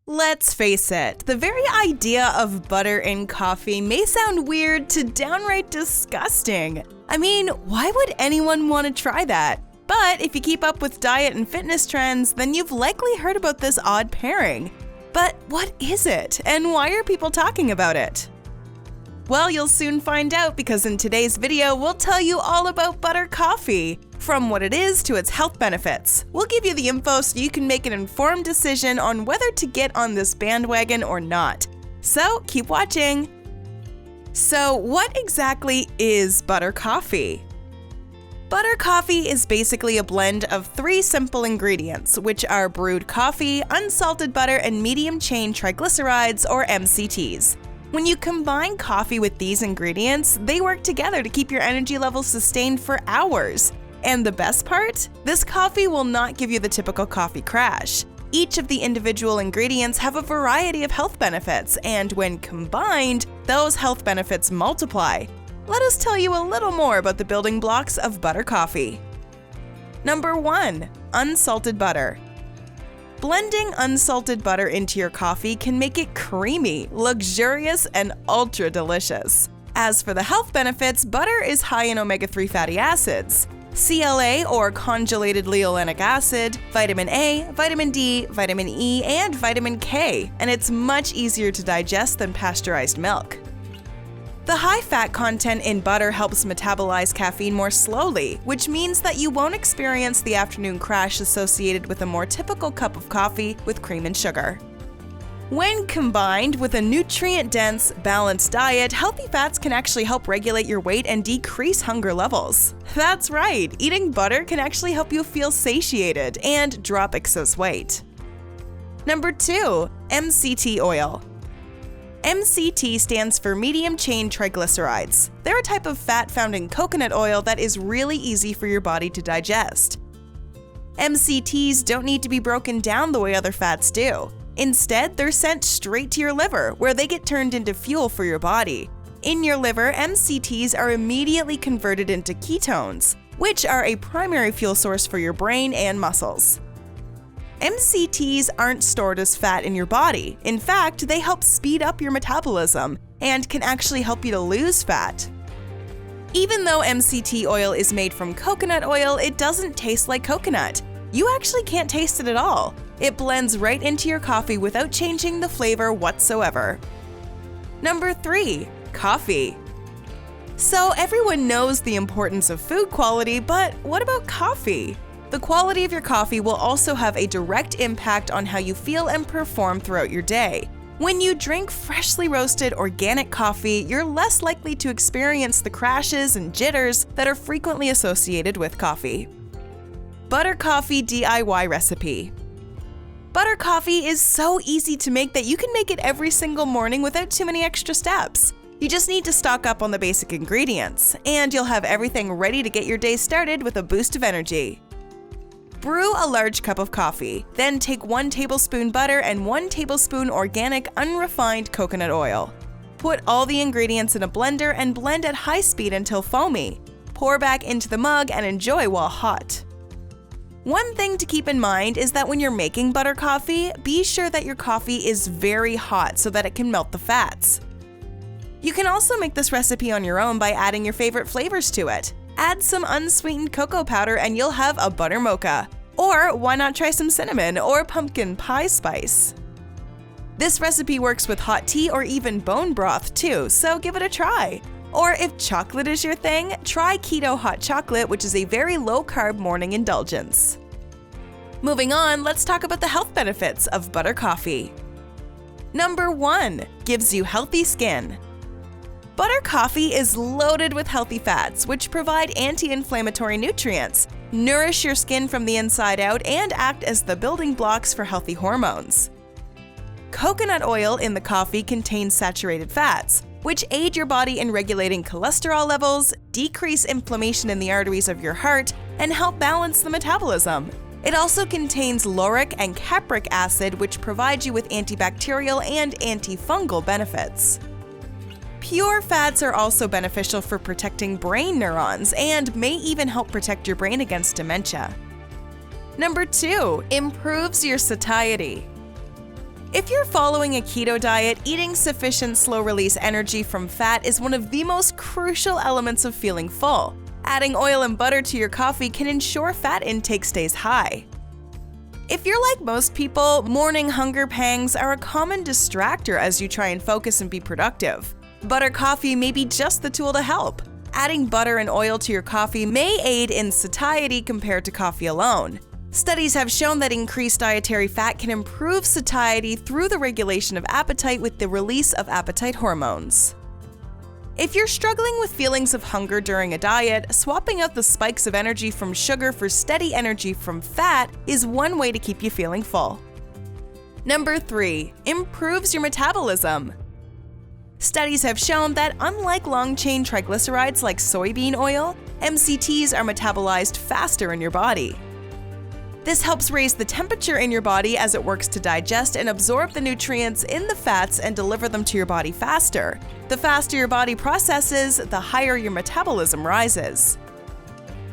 Let's face it, the very idea of butter in coffee may sound weird to downright disgusting. I mean, why would anyone want to try that? But if you keep up with diet and fitness trends, then you've likely heard about this odd pairing. But what is it, and why are people talking about it? Well, you'll soon find out because in today's video, we'll tell you all about butter coffee. From what it is to its health benefits. We'll give you the info so you can make an informed decision on whether to get on this bandwagon or not. So keep watching! So what exactly is butter coffee? Butter coffee is basically a blend of 3 simple ingredients, which are brewed coffee, unsalted butter, and medium-chain triglycerides, or MCTs. When you combine coffee with these ingredients, they work together to keep your energy levels sustained for hours. And the best part? This coffee will not give you the typical coffee crash. Each of the individual ingredients have a variety of health benefits, and when combined, those health benefits multiply. Let us tell you a little more about the building blocks of butter coffee. Number 1. Unsalted butter. Blending unsalted butter into your coffee can make it creamy, luxurious, and ultra delicious. As for the health benefits, butter is high in omega-3 fatty acids, CLA or conjugated linolenic acid, vitamin A, vitamin D, vitamin E, and vitamin K, and it's much easier to digest than pasteurized milk. The high fat content in butter helps metabolize caffeine more slowly, which means that you won't experience the afternoon crash associated with a more typical cup of coffee with cream and sugar. When combined with a nutrient-dense, balanced diet, healthy fats can actually help regulate your weight and decrease hunger levels. That's right, eating butter can actually help you feel satiated and drop excess weight. Number 2. MCT oil. MCT stands for medium-chain triglycerides. They're a type of fat found in coconut oil that is really easy for your body to digest. MCTs don't need to be broken down the way other fats do. Instead, they're sent straight to your liver, where they get turned into fuel for your body. In your liver, MCTs are immediately converted into ketones, which are a primary fuel source for your brain and muscles. MCTs aren't stored as fat in your body. In fact, they help speed up your metabolism and can actually help you to lose fat. Even though MCT oil is made from coconut oil, it doesn't taste like coconut. You actually can't taste it at all. It blends right into your coffee without changing the flavor whatsoever. Number 3. Coffee. So everyone knows the importance of food quality, but what about coffee? The quality of your coffee will also have a direct impact on how you feel and perform throughout your day. When you drink freshly roasted organic coffee, you're less likely to experience the crashes and jitters that are frequently associated with coffee. Butter coffee DIY recipe. Butter coffee is so easy to make that you can make it every single morning without too many extra steps. You just need to stock up on the basic ingredients, and you'll have everything ready to get your day started with a boost of energy. Brew a large cup of coffee, then take 1 tablespoon butter and 1 tablespoon organic unrefined coconut oil. Put all the ingredients in a blender and blend at high speed until foamy. Pour back into the mug and enjoy while hot. One thing to keep in mind is that when you're making butter coffee, be sure that your coffee is very hot so that it can melt the fats. You can also make this recipe on your own by adding your favorite flavors to it. Add some unsweetened cocoa powder and you'll have a butter mocha. Or why not try some cinnamon or pumpkin pie spice? This recipe works with hot tea or even bone broth too, so give it a try. Or if chocolate is your thing, try keto hot chocolate, which is a very low-carb morning indulgence. Moving on, let's talk about the health benefits of butter coffee. Number 1. Gives you healthy skin. Butter coffee is loaded with healthy fats, which provide anti-inflammatory nutrients, nourish your skin from the inside out, and act as the building blocks for healthy hormones. Coconut oil in the coffee contains saturated fats, which aid your body in regulating cholesterol levels, decrease inflammation in the arteries of your heart, and help balance the metabolism. It also contains lauric and capric acid, which provide you with antibacterial and antifungal benefits. Pure fats are also beneficial for protecting brain neurons and may even help protect your brain against dementia. Number 2, improves your satiety. If you're following a keto diet, eating sufficient slow-release energy from fat is one of the most crucial elements of feeling full. Adding oil and butter to your coffee can ensure fat intake stays high. If you're like most people, morning hunger pangs are a common distractor as you try and focus and be productive. Butter coffee may be just the tool to help. Adding butter and oil to your coffee may aid in satiety compared to coffee alone. Studies have shown that increased dietary fat can improve satiety through the regulation of appetite with the release of appetite hormones. If you're struggling with feelings of hunger during a diet, swapping out the spikes of energy from sugar for steady energy from fat is one way to keep you feeling full. Number 3. Improves your metabolism. Studies have shown that unlike long-chain triglycerides like soybean oil, MCTs are metabolized faster in your body. This helps raise the temperature in your body as it works to digest and absorb the nutrients in the fats and deliver them to your body faster. The faster your body processes, the higher your metabolism rises.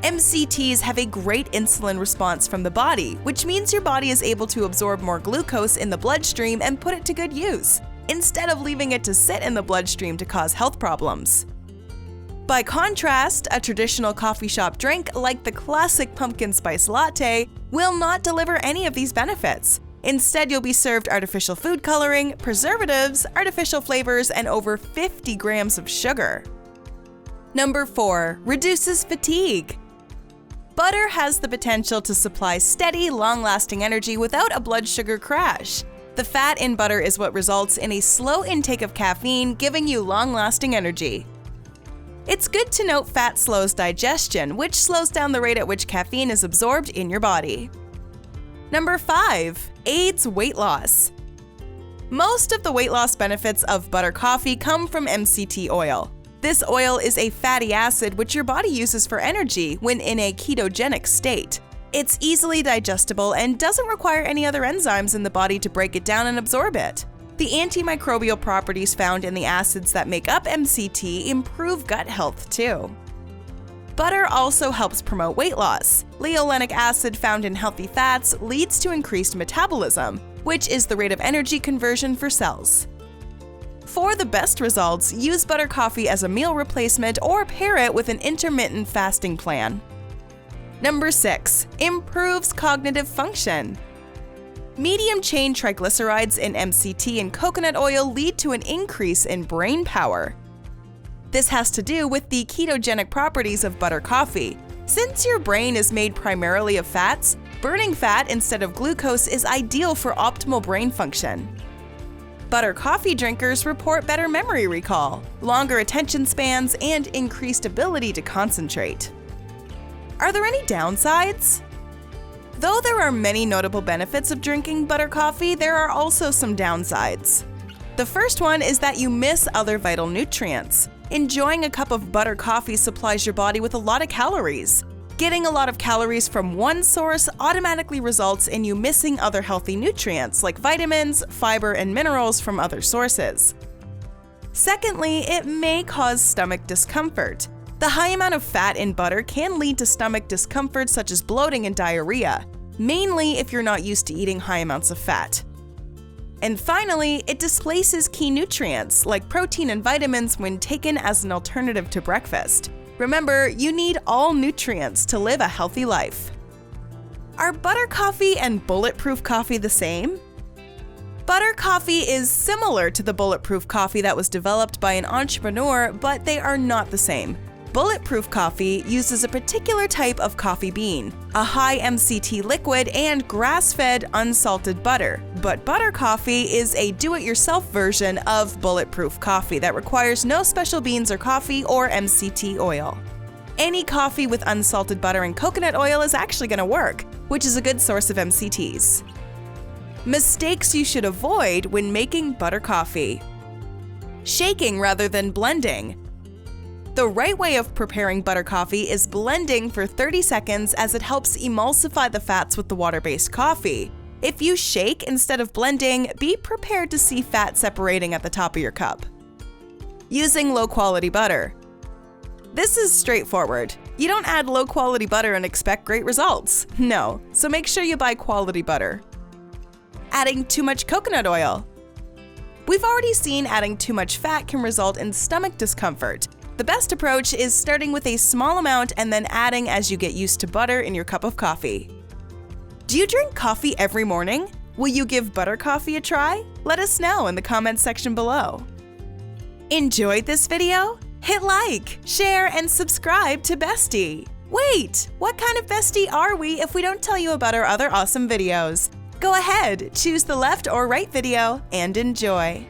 MCTs have a great insulin response from the body, which means your body is able to absorb more glucose in the bloodstream and put it to good use, instead of leaving it to sit in the bloodstream to cause health problems. By contrast, a traditional coffee shop drink like the classic pumpkin spice latte will not deliver any of these benefits. Instead, you'll be served artificial food coloring, preservatives, artificial flavors, and over 50 grams of sugar. Number 4. Reduces fatigue. Butter has the potential to supply steady, long-lasting energy without a blood sugar crash. The fat in butter is what results in a slow intake of caffeine, giving you long-lasting energy. It's good to note fat slows digestion, which slows down the rate at which caffeine is absorbed in your body. Number 5. Aids weight loss. Most of the weight loss benefits of butter coffee come from MCT oil. This oil is a fatty acid which your body uses for energy when in a ketogenic state. It's easily digestible and doesn't require any other enzymes in the body to break it down and absorb it. The antimicrobial properties found in the acids that make up MCT improve gut health too. Butter also helps promote weight loss. Leolenic acid found in healthy fats leads to increased metabolism, which is the rate of energy conversion for cells. For the best results, use butter coffee as a meal replacement or pair it with an intermittent fasting plan. Number 6. Improves cognitive function. Medium-chain triglycerides in MCT and coconut oil lead to an increase in brain power. This has to do with the ketogenic properties of butter coffee. Since your brain is made primarily of fats, burning fat instead of glucose is ideal for optimal brain function. Butter coffee drinkers report better memory recall, longer attention spans, and increased ability to concentrate. Are there any downsides? Though there are many notable benefits of drinking butter coffee, there are also some downsides. The first one is that you miss other vital nutrients. Enjoying a cup of butter coffee supplies your body with a lot of calories. Getting a lot of calories from one source automatically results in you missing other healthy nutrients like vitamins, fiber, and minerals from other sources. Secondly, it may cause stomach discomfort. The high amount of fat in butter can lead to stomach discomfort such as bloating and diarrhea, mainly if you're not used to eating high amounts of fat. And finally, it displaces key nutrients like protein and vitamins when taken as an alternative to breakfast. Remember, you need all nutrients to live a healthy life. Are butter coffee and bulletproof coffee the same? Butter coffee is similar to the bulletproof coffee that was developed by an entrepreneur, but they are not the same. Bulletproof coffee uses a particular type of coffee bean, a high MCT liquid, and grass-fed unsalted butter. But butter coffee is a do-it-yourself version of bulletproof coffee that requires no special beans or coffee or MCT oil. Any coffee with unsalted butter and coconut oil is actually going to work, which is a good source of MCTs. Mistakes you should avoid when making butter coffee. Shaking rather than blending. The right way of preparing butter coffee is blending for 30 seconds as it helps emulsify the fats with the water-based coffee. If you shake instead of blending, be prepared to see fat separating at the top of your cup. Using low-quality butter. This is straightforward. You don't add low-quality butter and expect great results. No, so make sure you buy quality butter. Adding too much coconut oil. We've already seen adding too much fat can result in stomach discomfort. The best approach is starting with a small amount and then adding as you get used to butter in your cup of coffee. Do you drink coffee every morning? Will you give butter coffee a try? Let us know in the comments section below. Enjoyed this video? Hit like, share, and subscribe to Bestie. Wait, what kind of bestie are we if we don't tell you about our other awesome videos? Go ahead, choose the left or right video, and enjoy.